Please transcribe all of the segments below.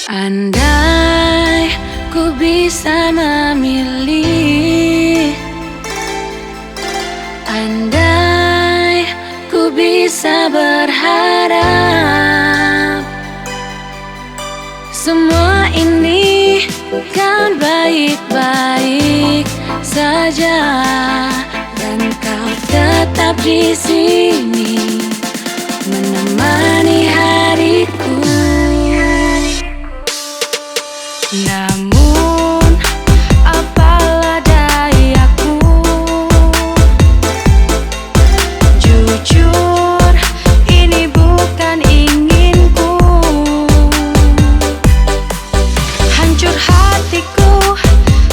Andai ku bisa memilih, andai ku bisa berharap, semua ini kan baik-baik saja, dan kau tetap di sini menemani hariku. Namun apalah dayaku, jujur ini bukan inginku. Hancur hatiku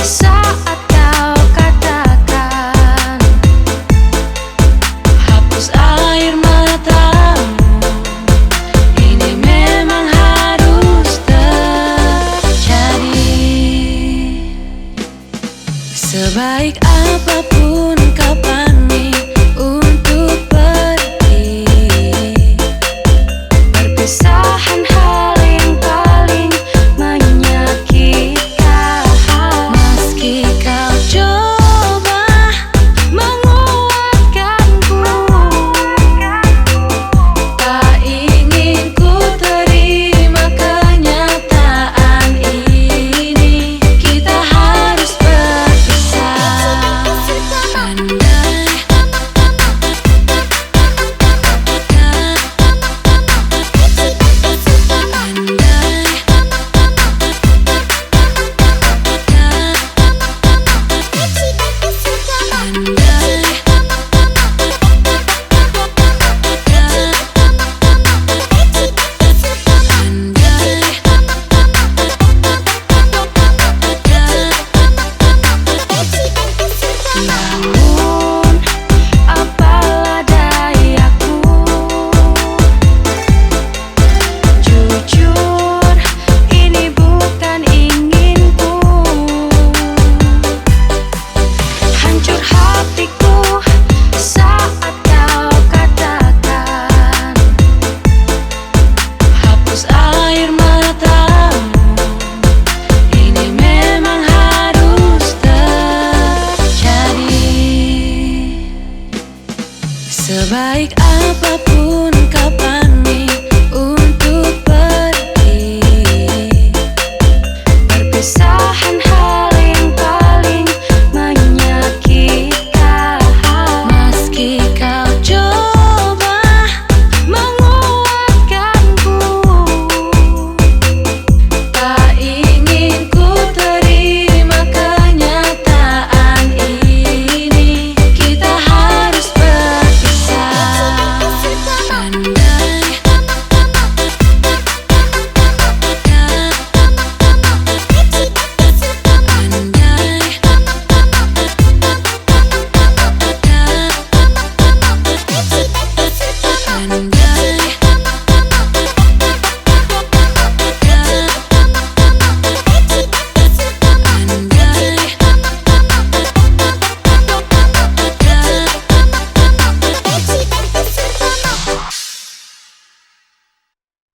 saat kau katakan hapus air matamu, ini memang harus terjadi. Sebaik apapun kau pamit untuk pergi, perpisahan hal yang paling menyakitkan. Meski kau coba menguatkanku, tak ingin ku terima kenyataan ini. Kita harus berpisah. Namun apalah dayaku, jujur ini bukan inginku. Hancur hatiku saat kau katakan hapus air mata.